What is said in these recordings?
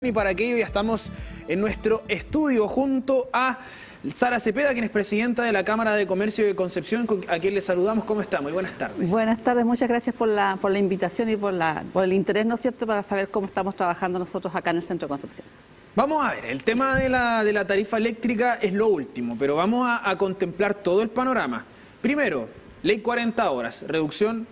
Y para aquello ya estamos en nuestro estudio junto a Sara Cepeda, quien es presidenta de la Cámara de Comercio de Concepción, a quien le saludamos. ¿Cómo está? Muy buenas tardes. Buenas tardes, muchas gracias por la invitación y por el interés, ¿no es cierto?, para saber cómo estamos trabajando nosotros acá en el Centro de Concepción. Vamos a ver, el tema de la tarifa eléctrica es lo último, pero vamos a contemplar todo el panorama. Primero, ley 40 horas, reducción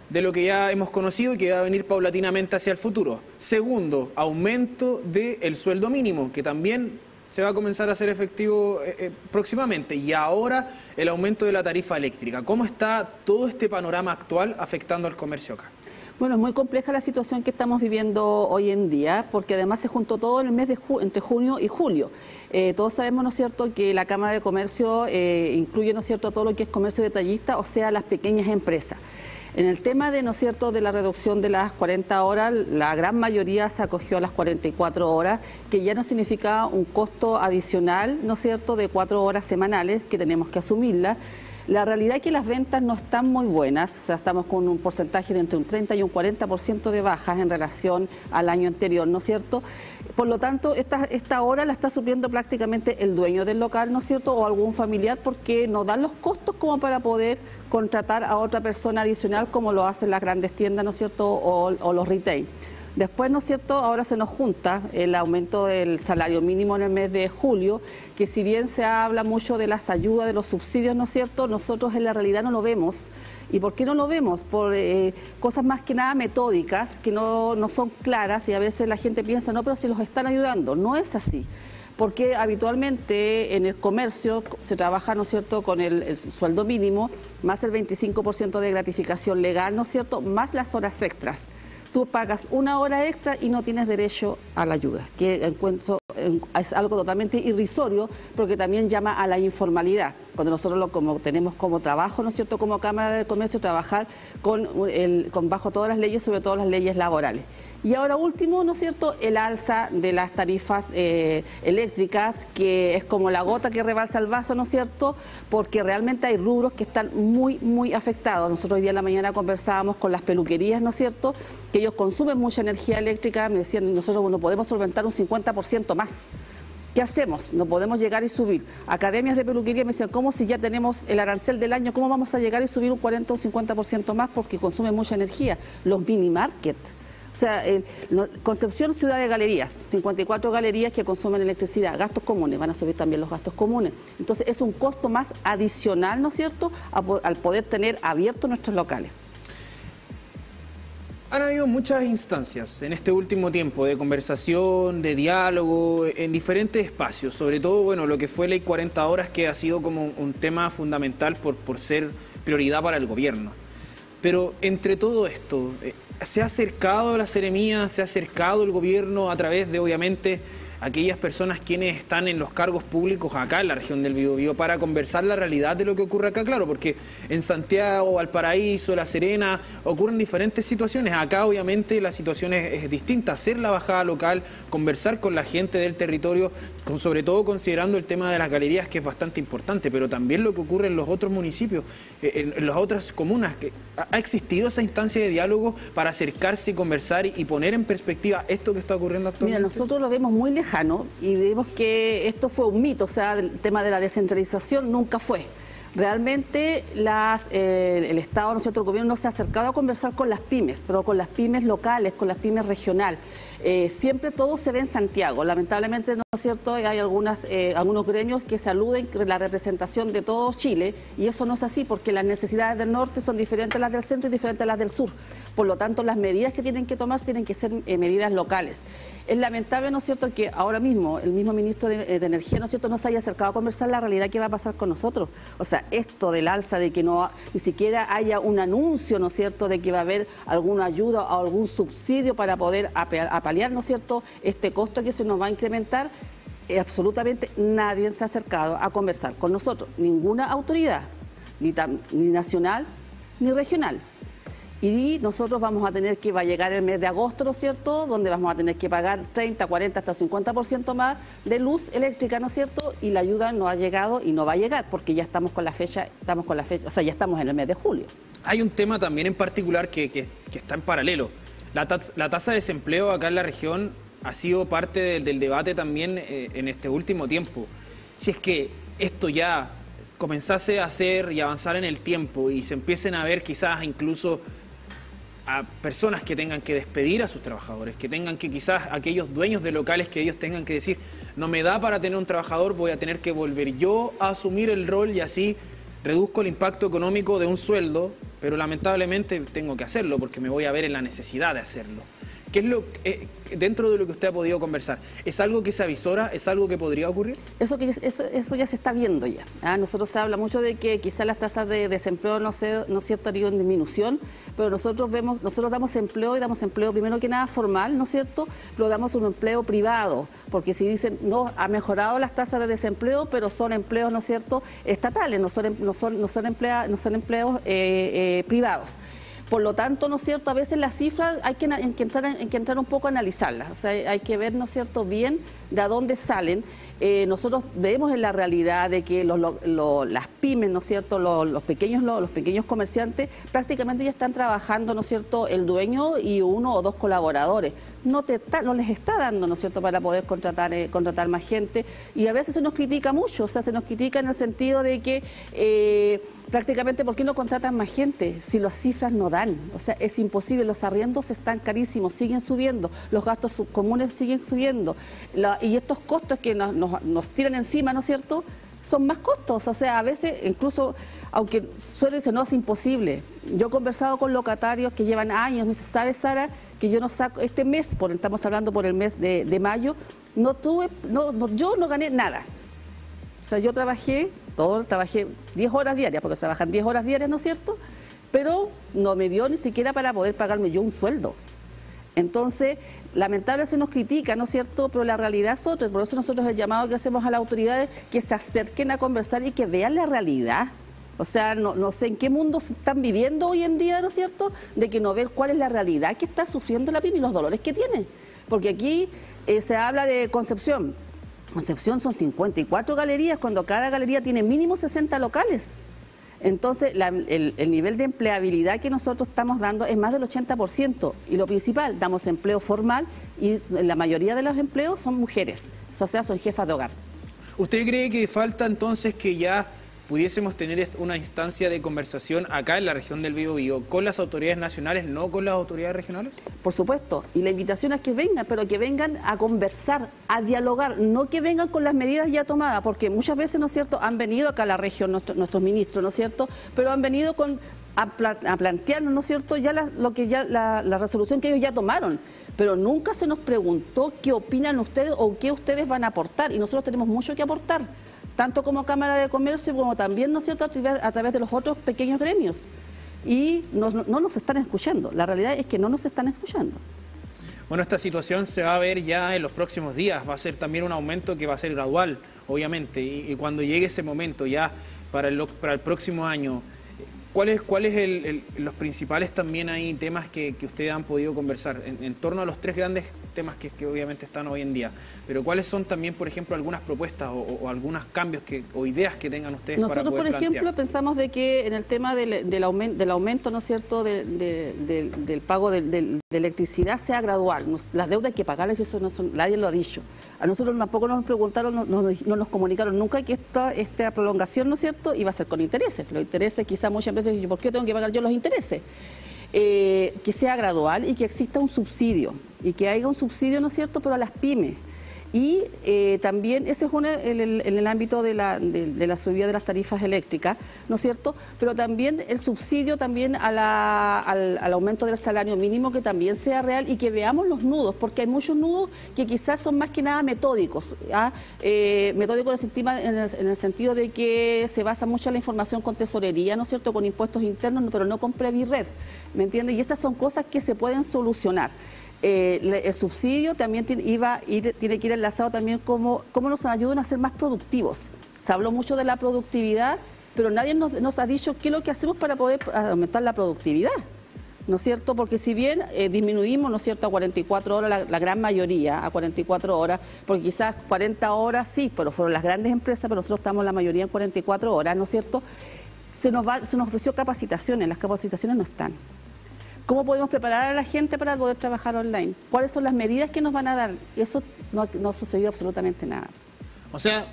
de lo que ya hemos conocido y que va a venir paulatinamente hacia el futuro. Segundo, aumento del sueldo mínimo, que también se va a comenzar a hacer efectivo próximamente. Y ahora el aumento de la tarifa eléctrica. ¿Cómo está todo este panorama actual afectando al comercio acá? Bueno, es muy compleja la situación que estamos viviendo hoy en día, porque además se juntó todo en el mes de entre junio y julio. Todos sabemos, ¿no es cierto?, que la Cámara de Comercio incluye, ¿no es cierto?, todo lo que es comercio detallista, o sea, las pequeñas empresas. En el tema de, ¿no es cierto?, de la reducción de las 40 horas, la gran mayoría se acogió a las 44 horas, que ya no significaba un costo adicional, ¿no es cierto?, de 4 horas semanales que tenemos que asumirla. La realidad es que las ventas no están muy buenas, o sea, estamos con un porcentaje de entre un 30 y un 40% de bajas en relación al año anterior, ¿no es cierto? Por lo tanto, esta hora la está supliendo prácticamente el dueño del local, ¿no es cierto?, o algún familiar, porque no dan los costos como para poder contratar a otra persona adicional, como lo hacen las grandes tiendas, ¿no es cierto?, o los retail. Después, ¿no es cierto?, ahora se nos junta el aumento del salario mínimo en el mes de julio, que si bien se habla mucho de las ayudas, de los subsidios, ¿no es cierto?, nosotros en la realidad no lo vemos. ¿Y por qué no lo vemos? Por cosas más que nada metódicas, que no son claras, y a veces la gente piensa, no, pero si los están ayudando. No es así. Porque habitualmente en el comercio se trabaja, ¿no es cierto?, con el sueldo mínimo, más el 25% de gratificación legal, ¿no es cierto?, más las horas extras. Tú pagas una hora extra y no tienes derecho a la ayuda, que encuentro es algo totalmente irrisorio, porque también llama a la informalidad. Cuando nosotros tenemos como trabajo, ¿no es cierto?, como Cámara de Comercio, trabajar bajo todas las leyes, sobre todo las leyes laborales. Y ahora último, ¿no es cierto?, el alza de las tarifas eléctricas, que es como la gota que rebalsa el vaso, ¿no es cierto?, porque realmente hay rubros que están muy afectados. Nosotros hoy día en la mañana conversábamos con las peluquerías, ¿no es cierto?, que ellos consumen mucha energía eléctrica. Me decían, nosotros no podemos solventar un 50% más. ¿Qué hacemos? No podemos llegar y subir. Academias de peluquería me decían, ¿cómo si ya tenemos el arancel del año? ¿Cómo vamos a llegar y subir un 40 o un 50% más? Porque consumen mucha energía. Los mini market. O sea, Concepción, ciudad de galerías, 54 galerías que consumen electricidad, gastos comunes, van a subir también los gastos comunes. Entonces es un costo más adicional, ¿no es cierto?, al poder tener abiertos nuestros locales. Han habido muchas instancias en este último tiempo de conversación, de diálogo, en diferentes espacios, sobre todo, bueno, lo que fue Ley 40 horas, que ha sido como un tema fundamental por ser prioridad para el gobierno. Pero entre todo esto, ¿se ha acercado la Seremía, se ha acercado el gobierno a través de, obviamente, aquellas personas quienes están en los cargos públicos acá en la región del Biobío para conversar la realidad de lo que ocurre acá? Claro, porque en Santiago, Valparaíso, La Serena ocurren diferentes situaciones. Acá obviamente la situación es distinta. Hacer la bajada local, conversar con la gente del territorio, sobre todo considerando el tema de las galerías, que es bastante importante, pero también lo que ocurre en los otros municipios, en las otras comunas. ¿Ha existido esa instancia de diálogo para acercarse y conversar y poner en perspectiva esto que está ocurriendo actualmente? Mira, nosotros lo vemos muy lejano y vemos que esto fue un mito, o sea, el tema de la descentralización nunca fue. Realmente el Estado, ¿no es cierto?, el gobierno no se ha acercado a conversar con las pymes, pero con las pymes locales, con las pymes regional. Siempre todo se ve en Santiago. Lamentablemente, ¿no es cierto?, hay algunos gremios que se aluden a la representación de todo Chile, y eso no es así, porque las necesidades del norte son diferentes a las del centro y diferentes a las del sur. Por lo tanto, las medidas que tienen que tomarse tienen que ser medidas locales. Es lamentable, ¿no es cierto?, que ahora mismo el mismo ministro de Energía, ¿no es cierto?, no se haya acercado a conversar la realidad que va a pasar con nosotros. O sea, esto del alza, de que ni siquiera haya un anuncio, ¿no es cierto?, de que va a haber alguna ayuda o algún subsidio para poder paliar, ¿no es cierto?, este costo que se nos va a incrementar. Absolutamente nadie se ha acercado a conversar con nosotros, ninguna autoridad, ni nacional ni regional. Y nosotros va a llegar el mes de agosto, ¿no es cierto?, donde vamos a tener que pagar 30, 40, hasta 50% más de luz eléctrica, ¿no es cierto?, y la ayuda no ha llegado y no va a llegar, porque ya estamos con la fecha, o sea, ya estamos en el mes de julio. Hay un tema también en particular que está en paralelo. La tasa de desempleo acá en la región ha sido parte del debate también en este último tiempo. Si es que esto ya comenzase a hacer y avanzar en el tiempo y se empiecen a ver quizás incluso a personas que tengan que despedir a sus trabajadores, que tengan que quizás aquellos dueños de locales que ellos tengan que decir, no me da para tener un trabajador, voy a tener que volver yo a asumir el rol y así reduzco el impacto económico de un sueldo, pero lamentablemente tengo que hacerlo porque me voy a ver en la necesidad de hacerlo. ¿Qué es lo dentro de lo que usted ha podido conversar? ¿Es algo que se avisora? ¿Es algo que podría ocurrir? Eso ya se está viendo ya. Nosotros se habla mucho de que quizás las tasas de desempleo no es cierto, han ido en disminución, pero nosotros damos empleo y damos empleo primero que nada formal, ¿no es cierto? Pero damos un empleo privado, porque si dicen, no, ha mejorado las tasas de desempleo, pero son empleos, ¿no es cierto?, estatales, no son empleos privados. Por lo tanto, ¿no es cierto?, a veces las cifras hay que entrar un poco a analizarlas, o sea, hay que ver, ¿no es cierto?, bien de a dónde salen. Nosotros vemos en la realidad de que las pymes, ¿no es cierto?, los pequeños comerciantes prácticamente ya están trabajando, ¿no es cierto?, el dueño y 1 o 2 colaboradores. No les está dando, ¿no es cierto?, para poder contratar más gente, y a veces se nos critica mucho, o sea, se nos critica en el sentido de que prácticamente, ¿por qué no contratan más gente si las cifras no dan? O sea, es imposible, los arriendos están carísimos, siguen subiendo, los gastos comunes siguen subiendo, y estos costos que nos tiran encima, ¿no es cierto?, son más costos. O sea, a veces, incluso, aunque suele ser, no es imposible. Yo he conversado con locatarios que llevan años, me dice, ¿sabes, Sara?, que yo no saco, este mes, estamos hablando por el mes de mayo, yo no gané nada. O sea, yo trabajé 10 horas diarias, porque trabajan 10 horas diarias, ¿no es cierto?, pero no me dio ni siquiera para poder pagarme yo un sueldo. Entonces, lamentablemente se nos critica, ¿no es cierto?, pero la realidad es otra. Por eso nosotros el llamado que hacemos a las autoridades que se acerquen a conversar y que vean la realidad. O sea, no sé en qué mundo están viviendo hoy en día, ¿no es cierto?, de que no ver cuál es la realidad que está sufriendo la pyme y los dolores que tiene. Porque aquí se habla de Concepción. Concepción son 54 galerías, cuando cada galería tiene mínimo 60 locales. Entonces, el nivel de empleabilidad que nosotros estamos dando es más del 80%. Y lo principal, damos empleo formal y la mayoría de los empleos son mujeres, o sea, son jefas de hogar. ¿Usted cree que falta entonces que ya pudiésemos tener una instancia de conversación acá en la región del Biobío con las autoridades nacionales, no con las autoridades regionales? Por supuesto, y la invitación es que vengan, pero que vengan a conversar, a dialogar, no que vengan con las medidas ya tomadas, porque muchas veces, ¿no es cierto?, han venido acá a la región nuestros ministros, ¿no es cierto?, pero han venido a plantearnos, ¿no es cierto?, ya la resolución que ellos ya tomaron, pero nunca se nos preguntó qué opinan ustedes o qué ustedes van a aportar, y nosotros tenemos mucho que aportar, tanto como Cámara de Comercio como también, ¿no es cierto?, a través de los otros pequeños gremios. Y no nos están escuchando, la realidad es que no nos están escuchando. Bueno, esta situación se va a ver ya en los próximos días, va a ser también un aumento que va a ser gradual, obviamente, y cuando llegue ese momento ya para el próximo año, ¿cuáles los principales también hay temas que ustedes han podido conversar en torno a los 3 grandes temas que obviamente están hoy en día? Pero ¿cuáles son también, por ejemplo, algunas propuestas o algunos cambios o ideas que tengan ustedes para poder plantear? Nosotros, por ejemplo, pensamos de que en el tema del aumento, ¿no es cierto?, del pago de electricidad sea gradual. Las deudas hay que pagarlas, y eso nadie lo ha dicho. A nosotros tampoco nos preguntaron, no nos comunicaron nunca que esta prolongación, ¿no es cierto?, iba a ser con intereses. Los intereses, quizás muchas veces, ¿por qué tengo que pagar yo los intereses? Que sea gradual y que exista un subsidio, y que haya un subsidio, ¿no es cierto?, pero a las pymes. Y también ese es en el ámbito de la subida de las tarifas eléctricas, ¿no es cierto? Pero también el subsidio también al aumento del salario mínimo, que también sea real, y que veamos los nudos, porque hay muchos nudos que quizás son más que nada metódicos. Metódicos en el sentido de que se basa mucho en la información con tesorería, ¿no es cierto?, con impuestos internos, pero no con Previred, ¿me entiendes? Y estas son cosas que se pueden solucionar. El subsidio también tiene que ir enlazado también cómo nos ayudan a ser más productivos. Se habló mucho de la productividad, pero nadie nos ha dicho qué es lo que hacemos para poder aumentar la productividad, ¿no es cierto? Porque si bien disminuimos, ¿no es cierto?, a 44 horas, la gran mayoría a 44 horas, porque quizás 40 horas sí, pero fueron las grandes empresas, pero nosotros estamos la mayoría en 44 horas, ¿no es cierto? Se nos ofreció capacitaciones, las capacitaciones no están. ¿Cómo podemos preparar a la gente para poder trabajar online? ¿Cuáles son las medidas que nos van a dar? Eso no ha sucedido absolutamente nada. O sea,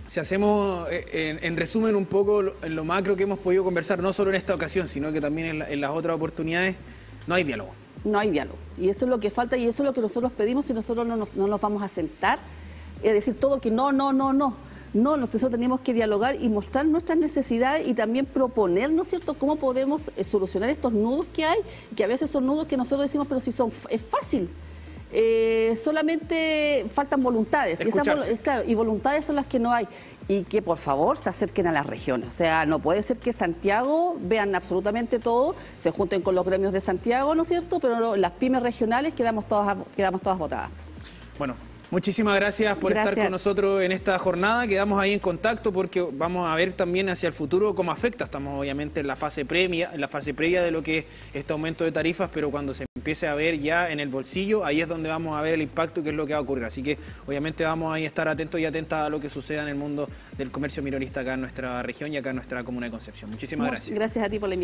si hacemos en resumen un poco en lo macro que hemos podido conversar, no solo en esta ocasión, sino que también en las otras oportunidades, no hay diálogo. No hay diálogo. Y eso es lo que falta y eso es lo que nosotros pedimos si nosotros no nos vamos a sentar, es decir, todo que no. No, nosotros tenemos que dialogar y mostrar nuestras necesidades y también proponer, ¿no es cierto?, cómo podemos solucionar estos nudos que hay, que a veces son nudos que nosotros decimos, pero si es fácil. Solamente faltan voluntades y voluntades son las que no hay, y que por favor se acerquen a las regiones. O sea, no puede ser que Santiago vean absolutamente todo, se junten con los gremios de Santiago, ¿no es cierto?, pero las pymes regionales quedamos todas votadas. Bueno, muchísimas gracias por estar con nosotros en esta jornada. Quedamos ahí en contacto porque vamos a ver también hacia el futuro cómo afecta. Estamos obviamente en la fase previa de lo que es este aumento de tarifas, pero cuando se empiece a ver ya en el bolsillo, ahí es donde vamos a ver el impacto y qué es lo que va a ocurrir. Así que obviamente vamos a estar atentos y atentas a lo que suceda en el mundo del comercio minorista acá en nuestra región y acá en nuestra comuna de Concepción. Muchísimas gracias. Gracias a ti por la invitación.